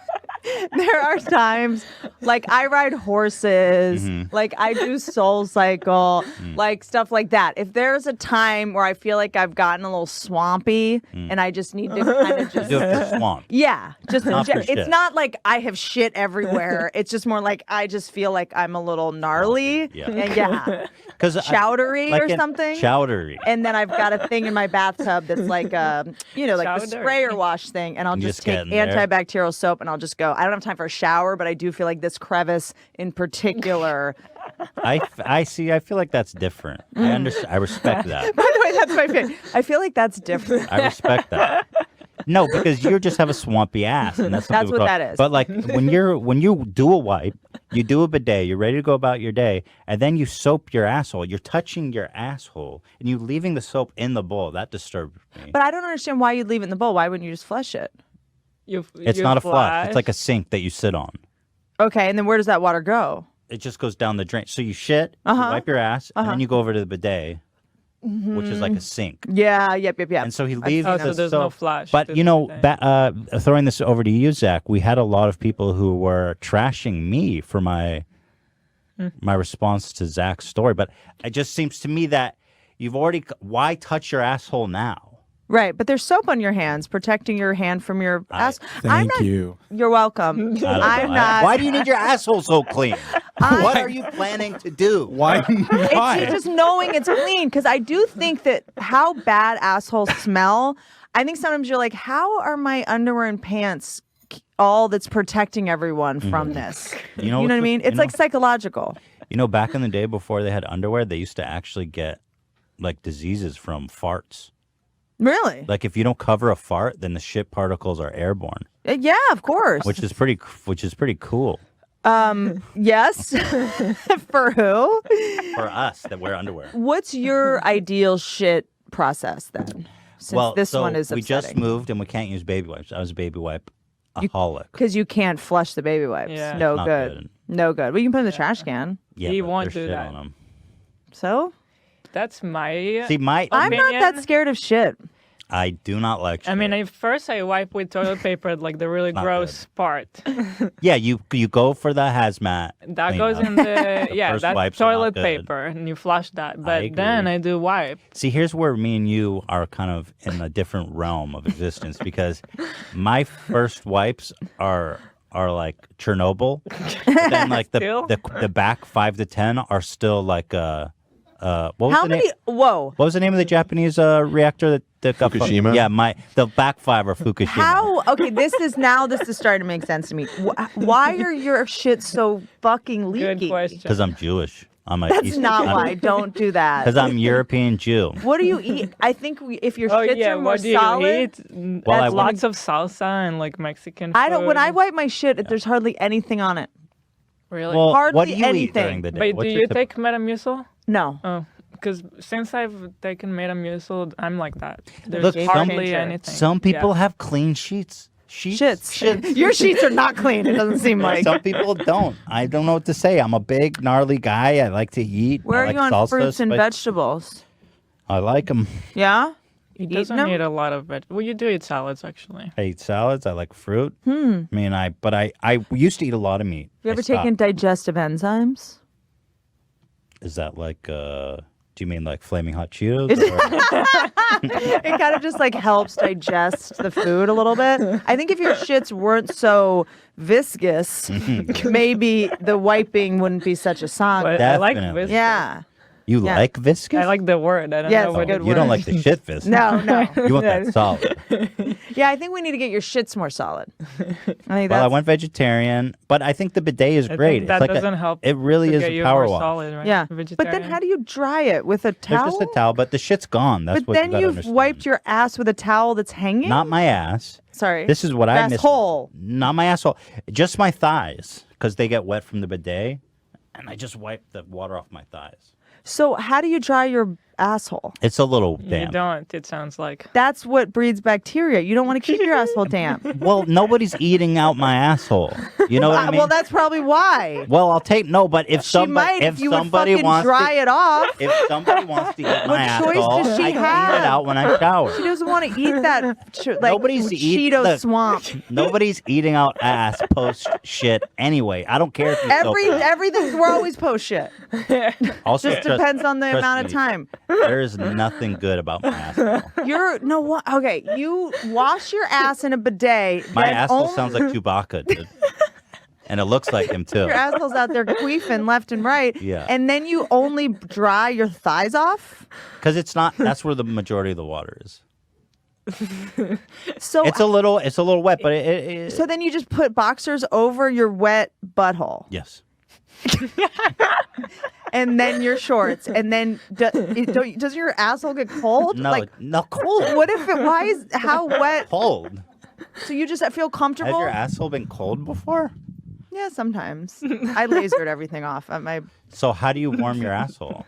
There are times, like I ride horses, like I do Soul Cycle, like stuff like that. If there's a time where I feel like I've gotten a little swampy and I just need to kind of just Do it for swamp. yeah, just Not for shit. it's not like I have shit everywhere. It's just more like I just feel like I'm a little gnarly, Yeah. and yeah, 'Cause chowdery or something. Chowdery. And then I've got a thing in my bathtub that's like like the Chowder. sprayer wash thing, and I'll You just just get take in there. antibacterial soap and I'll just go. I don't have time for a shower, but I do feel like this crevice in particular. I see. I feel like that's different. I understand. I respect that. By the way, that's my favorite. I feel like that's different. I respect that. No, because you just have a swampy ass, and that's That's people what call- that is. But like when you do a wipe, you do a bidet, you're ready to go about your day, and then you soap your asshole. You're touching your asshole, and you leaving the soap in the bowl. That disturbs me. But I don't understand why you'd leave it in the bowl. Why wouldn't you just flush it? It's not a flush. It's like a sink that you sit on. Okay, and then where does that water go? It just goes down the drain. So you shit, you wipe your ass, and then you go over to the bidet, which is like a sink. Yeah, yep. And so he leaves Oh, the so there's no flush. But There's you know, bidet. throwing this over to you, Zach, we had a lot of people who were trashing me for my response to Zach's story. But it just seems to me that why touch your asshole now? Right, but there's soap on your hands, protecting your hand from your ass. Thank you. You're welcome. I don't know. I'm not. Why do you need your asshole so clean? What are you planning to do? Why? It's just knowing it's clean, because I do think that how bad assholes smell. I think sometimes you're like, how are my underwear and pants all that's protecting everyone from this? You know what I mean? It's like psychological. You know, back in the day before they had underwear, they used to actually get like diseases from farts. Really? Like if you don't cover a fart, then the shit particles are airborne. Yeah, of course. which is pretty cool Yes. For who? for us that wear underwear. What's your ideal shit process then? Since this so one is we just upsetting. moved and we can't use baby wipes. I was a baby wipe aholic. Because you can't flush the baby wipes. Yeah. No Not good. good. No good. Well, you can put them in the trash can. Yeah, He but won't there's do shit that. on 'em. So That's my. See, I'm not that opinion. scared of shit. I do not like shit. I mean, first I wipe with toilet paper at like the really Not gross part. yeah, you go for the hazmat. That clean goes up. in the yeah, first that's wipes are not toilet good. paper, and you flush that. But then agree. I do wipe. See, here's where me and you are kind of in a different realm of existence because my first wipes are like Chernobyl, but then like the back 5 to 10 are still like what was How the many? name? Whoa. What was the name of the Japanese reactor that got Fukushima? Yeah, the back 5 are Fukushima. How? Okay, this is starting to make sense to me. Why are your shit so fucking leaky? Good question. Because I'm Jewish. That's not why. Don't do that. Because I'm European Jew. What do you eat? I think if your Oh shits yeah, are more what do you solid. eat? Well, That's I lots of salsa and like Mexican food. I don't. When I wipe my shit, there's hardly anything on it. Really? Well, Hardly what do you eat anything. during the day? But What's do your you tip- take Metamucil? No. Oh, because since I've taken Metamucil, I'm like that. There's Look, hardly some- anything. Some people Yeah. have clean sheets. Shits. Your sheets are not clean. It doesn't seem like. Some people don't. I don't know what to say. I'm a big, gnarly guy. I like to eat. Where I are like you on salsas, fruits and but vegetables? I like them. Yeah. He Eating doesn't them? eat a lot of veg. Well, you do eat salads actually. I eat salads. I like fruit. Hmm. I mean, I used to eat a lot of meat. Have you I ever stopped. taken digestive enzymes? Is that like, do you mean like flaming hot Cheetos? It kind of just like helps digest the food a little bit. I think if your shits weren't so viscous, maybe the wiping wouldn't be such a song. But I like Definitely. viscous. Yeah. You Yeah. like viscous? I like the word. I don't Yes, know what good You don't word. like the shit viscous. No. You want that solid. Yeah, I think we need to get your shits more solid. I think Well, I that's went vegetarian, but I think the bidet is I great. think that it's like doesn't help. It really to is get a you power more wash. solid, right? yeah. But then Vegetarian. how do you dry it with a There's towel? just a towel, but the shit's gone. That's But what then you gotta you've understand. wiped your ass with a towel that's hanging. Not my ass. Sorry. This is what I miss. Asshole. Not my asshole. Just my thighs, because they get wet from the bidet, and I just wipe the water off my thighs. So how do you dry your asshole? It's a little You damp. don't. It sounds like. That's what breeds bacteria. You don't want to keep your asshole damp. Well, nobody's eating out my asshole. You know what I mean? Well, that's probably why. Well, I'll take but if She somebody might if if you would somebody fucking wants dry to, it off. if somebody wants to eat my choice asshole, does she I clean have? it out when I shower. She doesn't want to eat that like Nobody's Cheeto look, swamp. Nobody's eating out ass post shit anyway. I don't care if you're Everything we're always post shit. Also, Just depends on the trust amount of me, time. There is nothing good about my asshole. Okay, you wash your ass in a bidet. My then asshole only- sounds like Chewbacca, dude. And it looks like him too. Your asshole's out there queefing left and right. Yeah. And then you only dry your thighs off. Because that's where the majority of the water is. So It's a little wet, but it so then you just put boxers over your wet butthole. yes. And then your shorts, and then does your asshole get cold? No, like, no cold. what if it? Why is how wet? Cold. So you just feel Has comfortable? your asshole been cold before? Yeah, sometimes. I lasered everything off at my. So how do you warm your asshole?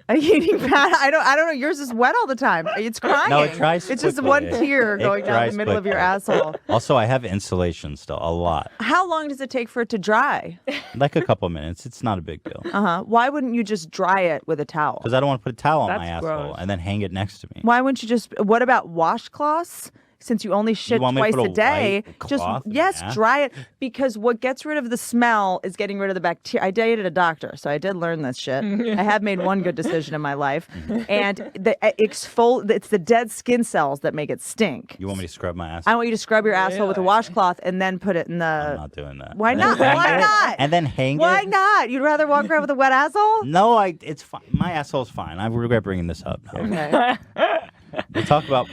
A heating pad. I don't know. Yours is wet all the time. It's crying. No, it dries It's just quickly. one tear It going down dries the middle of your quickly. asshole. Also, I have insulation still, a lot. How long does it take for it to dry? Like a couple minutes. It's not a big deal. Why wouldn't you just dry it with a towel? Because I don't want to put a towel on That's my asshole gross. and then hang it next to me. Why wouldn't you just? What about washcloths? Since you only shit want me to twice put a a day, white just cloth in yes, my ass? dry it because what gets rid of the smell is getting rid of the bacteria. I dated a doctor, so I did learn this shit. I have made one good decision in my life, and it's the dead skin cells that make it stink. You want me to scrub my ass? I want you to scrub your asshole with a Really? washcloth and then put it in the. I'm not doing that. Why And then not? hang Why it- not? And then hang Why it? not? You'd rather walk around with a wet asshole? No, it's fine. My asshole's fine. I regret bringing this up. Okay.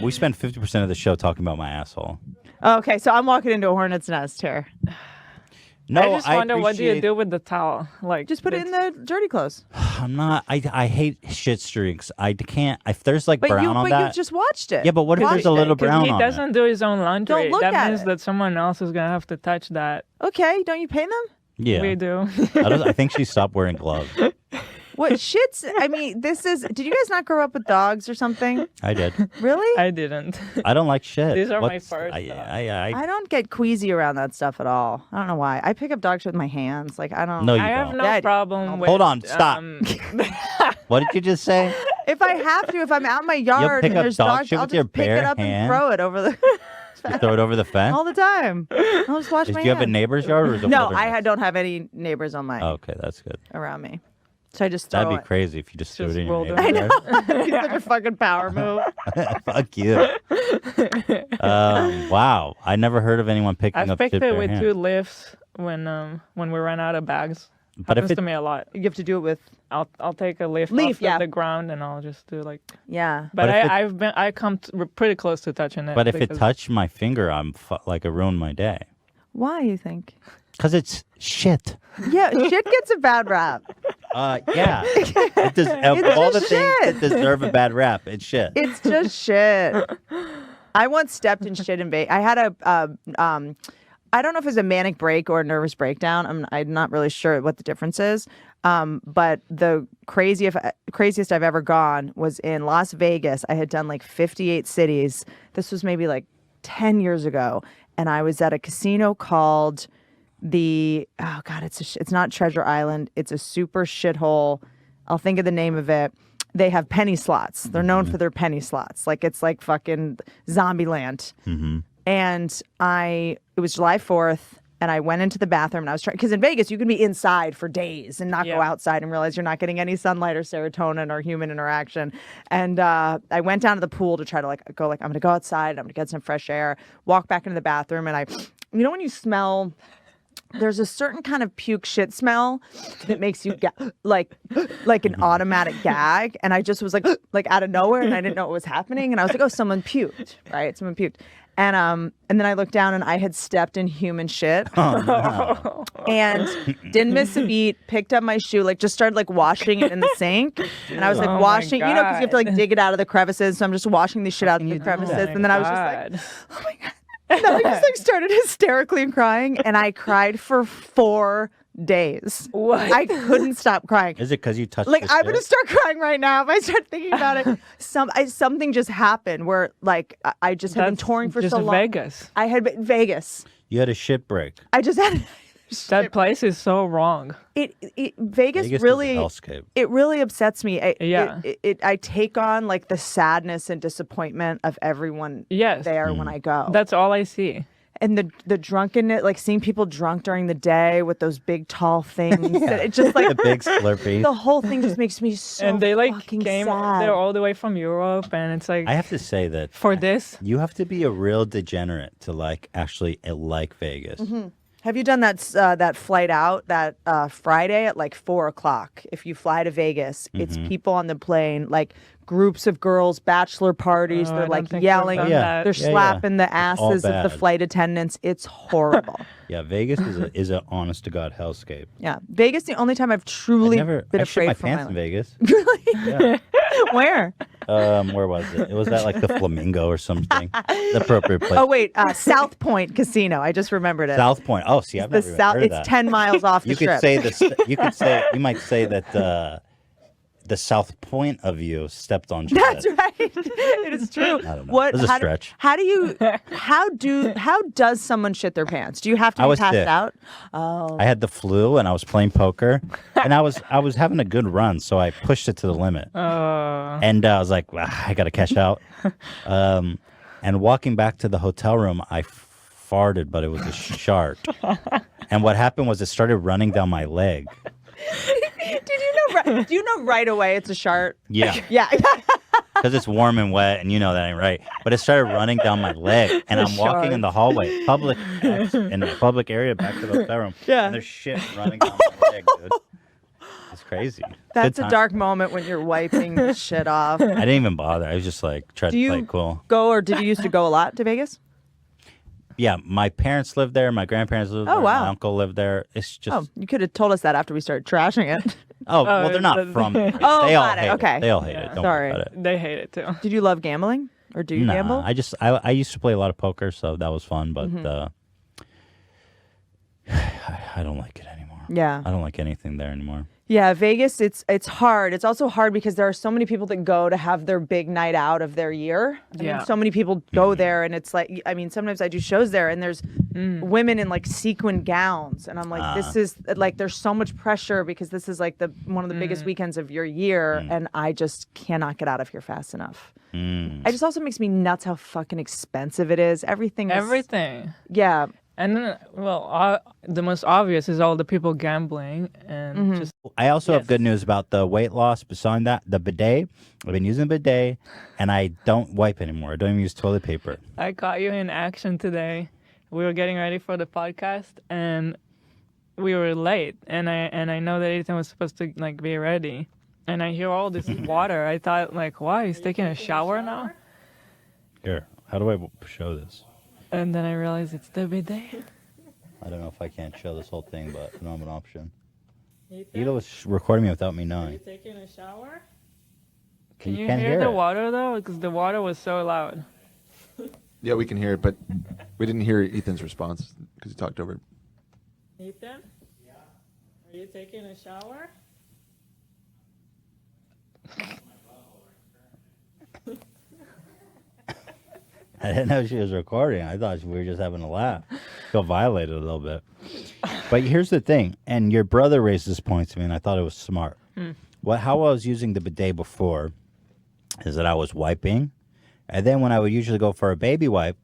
We spend 50% of the show talking about my asshole. Okay, so I'm walking into a hornet's nest here. No, I just wonder what do you appreciate- do with the towel? Like Just put it in the dirty clothes. I'm not. I hate shit streaks. I can't. If there's like But brown you on that. you've just watched it. Yeah, but what if there's a little brown he on doesn't it? do his own laundry. Don't look that at means it. that someone else is gonna have to touch that. Okay, don't you pay them? Yeah, We do. I think she stopped wearing gloves. What shits? I mean, this is. Did you guys not grow up with dogs or something? I did. Really? I didn't. I don't like shit. These are my What's- first. I don't get queasy around that stuff at all. I don't know why. I pick up dog shit with my hands. Like I don't. No, you I have don't. no Yeah, I do. problem with. Hold on, stop. What did you just say? If I have to, if I'm out in my yard pick and up there's dog dogs, shit I'll with your just pick bare it up hand? and throw it over the You throw it over the fence? all the time. I'll just wash Do my you have a hands. neighbor's yard or is it No, wilderness? don't have any neighbors on my Okay, that's good. around me. So I just throw That'd be it. crazy if you just threw it Just in your rolled it. neighbor's I yard. It's such a fucking power move. Fuck you. Wow, I never heard of anyone picking I've up picked shit it bare with hand. 2 lifts when we ran out of bags. But if Happens it- to me a lot. You have to do it with I'll take a lift Leaf, off yeah. the ground and I'll just do like. yeah. But if it- I come pretty close to touching it. But if it because- touched my finger, I'm like it ruined my day. Why you think? Cause it's shit. Yeah, shit gets a bad rap. Yeah. It does, of It's all the just things shit. that deserve a bad rap, it's shit. It's just shit. I once stepped in shit in Vegas. I had I don't know if it was a manic break or a nervous breakdown. I'm not really sure what the difference is. But the craziest I've ever gone was in Las Vegas. I had done like 58 cities. This was maybe like 10 years ago. And I was at a casino called it's not Treasure Island. It's a super shithole. I'll think of the name of it. They have penny slots. They're known for their penny slots. Like it's like fucking Zombieland. Mm-hmm. And it was July 4th, and I went into the bathroom, and I was trying, because in Vegas, you can be inside for days and not go outside and realize you're not getting any sunlight or serotonin or human interaction. And I went down to the pool to try to I'm going to go outside, I'm going to get some fresh air, walk back into the bathroom, and when you smell, there's a certain kind of puke shit smell that makes you like an automatic gag. And I just was like out of nowhere, and I didn't know what was happening. And I was like, oh, someone puked, right? Someone puked. And then I looked down and I had stepped in human shit. Oh, no. And didn't miss a beat, picked up my shoe, just started washing it in the sink. And I was Oh my washing, because you have to God. dig it out of the crevices. So I'm just washing the shit out of the crevices. And then I was just like, oh my God. And then I just started hysterically crying, and I cried for 4 days. What? I couldn't stop crying. Is it because you touched Like the I'm shit? gonna start crying right now if I start thinking about it. Something just happened where I just had been That's touring for just so long. Vegas. I had been Vegas. You had a shit break. I just had That place is so wrong. Vegas Vegas is a really hellscape. it really upsets me. Yeah. I take on the sadness and disappointment of everyone Yes. there when I go. That's all I see. And the drunkenness, seeing people drunk during the day with those big tall things, that it just The big Slurpee. the whole thing just makes me so And they fucking came sad. they're all the way from Europe, and it's like I have to say that for this. you have to be a real degenerate to actually like Vegas. Mm-hmm. Have you done that flight out that Friday at 4:00? If you fly to Vegas, it's people on the plane, groups of girls, bachelor parties. Oh, I they're don't think we've yelling. done Yeah. that. They're Yeah, slapping the all asses of the bad. flight attendants. It's horrible. Yeah, Vegas is a honest to God hellscape. Yeah, Vegas. The only time I've truly been I shit afraid my for pants my in life. Vegas. Really? Yeah. Where? Where was it? It was at the Flamingo or something. The appropriate place. Oh wait, South Point Casino. I just remembered it. South Point. Oh, see, I've The never even South. heard of It's that. 10 miles off the You strip. could say this. You might say that the South Point of you stepped on shit. That's right. It is true. I don't know. It was a stretch. How does someone shit their pants? Do you have to I be was passed sick. out? Oh. I had the flu and I was playing poker, and I was having a good run, so I pushed it to the limit. And I was like, I got to cash out. And walking back to the hotel room, I farted, but it was a shark. And what happened was it started running down my leg. Do you know right away it's a shark? Yeah. Yeah. Because it's warm and wet, and you know that ain't right. But it started running down my leg, and I'm walking in the hallway, in the public area back to the hotel room. Yeah. And there's shit running down my leg, dude. It's crazy. That's Good a time. dark moment when you're wiping the shit off. I didn't even bother. I was just trying Do to you play it cool. go, or did you used to go a lot to Vegas? Yeah, my parents lived there. My grandparents lived there. wow. My uncle lived there. It's just. Oh, you could have told us that after we started trashing it. Oh, well, they're not from there. Oh, they all got it. hate Okay. it. They all hate it. Don't Sorry. worry about it. They hate it too. Did you love gambling? Or do you Nah, gamble? I used to play a lot of poker, so that was fun, but I don't like it anymore. Yeah. I don't like anything there anymore. Yeah, Vegas, it's hard. It's also hard because there are so many people that go to have their big night out of their year. I mean, so many people go there, and it's like, I mean, sometimes I do shows there, and there's women in like sequin gowns, and I'm like, this is like, there's so much pressure because this is like one of the biggest weekends of your year, and I just cannot get out of here fast enough. It just also makes me nuts how fucking expensive it is. Everything. Yeah. And then, well, the most obvious is all the people gambling and just. I also have good news about the weight loss. Besides that, the bidet. I've been using the bidet, and I don't wipe anymore. I don't even use toilet paper. I caught you in action today. We were getting ready for the podcast, and we were late. And I know that Ethan was supposed to like be ready, and I hear all this water. I thought like, why? He's taking a shower now. Here, how do I show this? And then I realized it's the bidet. I don't know if I can't show this whole thing, but I don't have an option. Ida was recording me without me knowing. Are you taking a shower? Can you can't hear the it. water though? Because the water was so loud. Yeah, we can hear it, but we didn't hear Ethan's response because he talked over it. Ethan? Yeah. Are you taking a shower? I didn't know she was recording. I thought we were just having a laugh. Feel violated a little bit. But here's the thing, and your brother raised this point to me, and I thought it was smart. How I was using the bidet before is that I was wiping, and then when I would usually go for a baby wipe,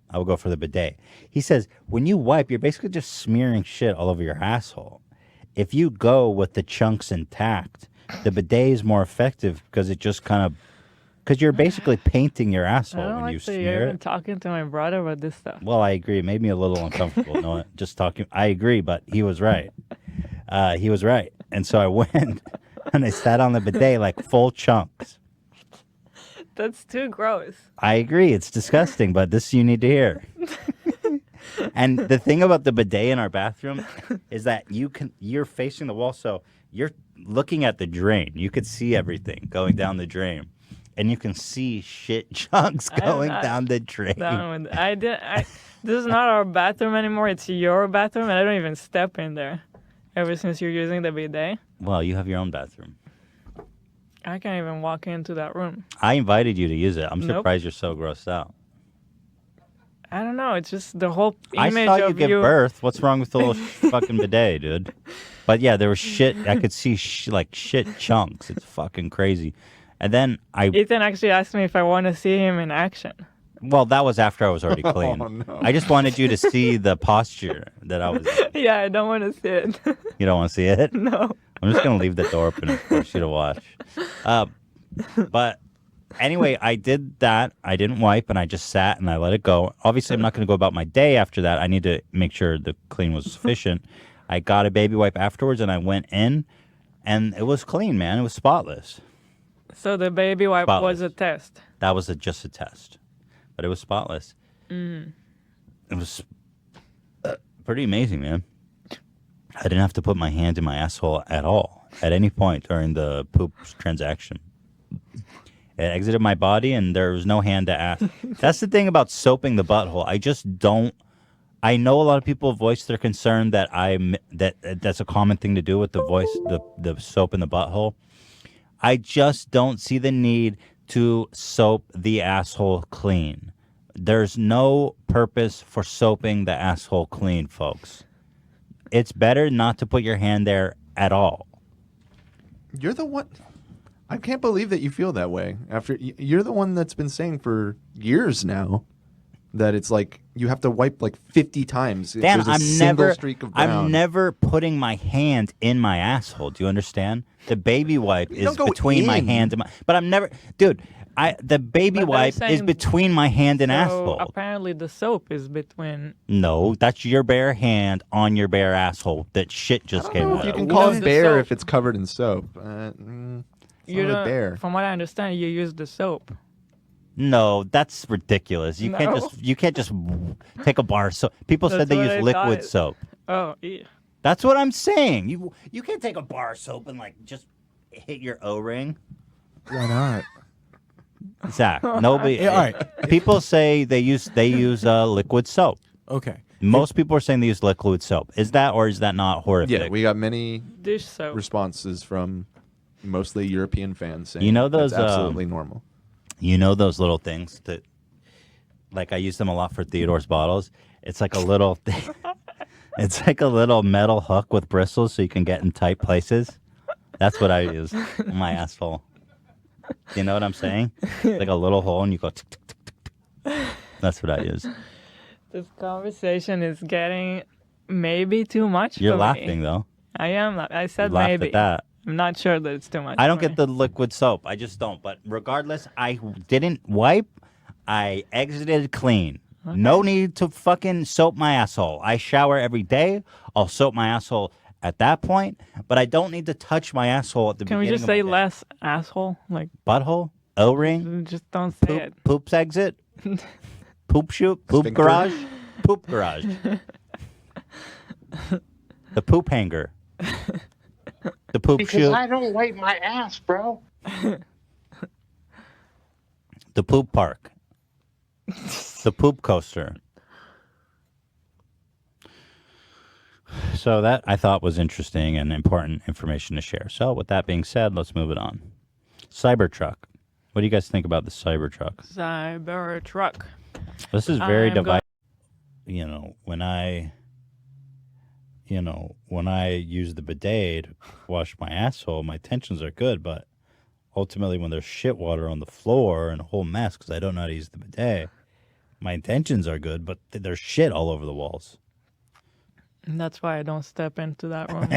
I would go for the bidet. He says, when you wipe, you're basically just smearing shit all over your asshole. If you go with the chunks intact, the bidet is more effective because it just kind of, because you're basically painting your asshole I don't when like you that you're smear even it. talking to my brother about this stuff. Well, I agree. It made me a little uncomfortable. No, just talking. I agree, but he was right. He was right. And so I went and I sat on the bidet like full chunks. That's too gross. I agree. It's disgusting, but this you need to hear. And the thing about the bidet in our bathroom is that you're facing the wall, so you're looking at the drain. You could see everything going down the drain. And you can see shit chunks going down the drain. This is not our bathroom anymore. It's your bathroom, and I don't even step in there. Ever since you're using the bidet, well, you have your own bathroom. I can't even walk into that room. I invited you to use it. I'm surprised you're so grossed out. I don't know. It's just the whole image I saw you of give birth. What's wrong with the little fucking bidet, dude? But yeah, there was shit. I could see shit chunks. It's fucking crazy. And then Ethan actually asked me if I want to see him in action. Well, that was after I was already clean. Oh, no. I just wanted you to see the posture that I was in. Yeah, I don't want to see it. You don't want to see it? No. I'm just going to leave the door open for you to watch. But anyway, I did that. I didn't wipe, and I just sat, and I let it go. Obviously, I'm not going to go about my day after that. I need to make sure the clean was sufficient. I got a baby wipe afterwards, and I went in, and it was clean, man. It was spotless. So the baby wipe was a test. That was just a test. But it was spotless. It was pretty amazing, man. I didn't have to put my hand in my asshole at all, at any point during the poop transaction. It exited my body, and there was no hand to ask. That's the thing about soaping the butthole. I just don't. I know a lot of people voice their concern that that's a common thing to do with the soap in the butthole. I just don't see the need to soap the asshole clean. There's no purpose for soaping the asshole clean, folks. It's better not to put your hand there at all. You're the one. I can't believe that you feel that way. You're the one that's been saying for years now that it's like you have to wipe like 50 times. Dan, I'm never putting my hand in my asshole. Do you understand? The baby wipe is between my hand and my. But I'm never, dude. The baby wipe is between my hand and asshole. Apparently, the soap is between. No, that's your bare hand on your bare asshole. That shit just came out. You can call it bare if it's covered in soap. From what I understand, you use the soap. No, that's ridiculous. You can't No. just take a bar of soap. People said That's they what use I liquid thought. soap. Oh, yeah. That's what I'm saying. You can't take a bar of soap and like just hit your O-ring. Why not? Zach, nobody. Yeah, all right. People say they use liquid soap. Okay. Most people are saying they use liquid soap. Is that or is that not horrific? Yeah, we got many Dish soap. responses from mostly European fans saying You know those, that's absolutely normal. You know those little things that, like I use them a lot for Theodore's bottles. It's like a little thing. It's like a little metal hook with bristles so you can get in tight places. That's what I use in my asshole. You know what I'm saying? Like a little hole and you go tick, tick, tick, tick, tick. That's what I use. This conversation is getting maybe too much You're for laughing me. though. I am. I said You laughed maybe. at that. I'm not sure that it's too much. I don't for get me. the liquid soap. I just don't. But regardless, I didn't wipe. I exited clean. Okay. No need to fucking soap my asshole. I shower every day. I'll soap my asshole at that point, but I don't need to touch my asshole at the Can beginning. we just of my say day. less asshole? Like Butthole, O-ring, just don't say poop, it. poops exit, poop chute, poop Sphincter. garage, poop garage, the poop hanger, the poop Because chute, I don't wipe my ass, bro. the poop park, the poop coaster. So that I thought was interesting and important information to share. So with that being said, let's move it on. Cybertruck. What do you guys think about the Cybertruck? Cybertruck. This is very I'm go- divided. When I use the bidet to wash my asshole, my tensions are good, but ultimately when there's shit water on the floor and a whole mess because I don't know how to use the bidet, my intentions are good, but there's shit all over the walls. And that's why I don't step into that room.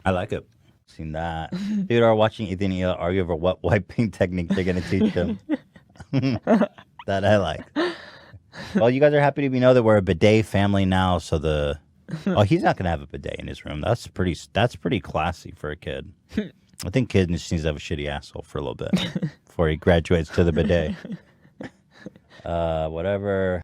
I like it. Seen that. Dude, are watching Ethan and Ela argue over what wiping technique they're going to teach them. That I like. Well, you guys are happy to know that we're a bidet family now, so he's not going to have a bidet in his room. That's pretty classy for a kid. I think kid just needs to have a shitty asshole for a little bit before he graduates to the bidet. Whatever.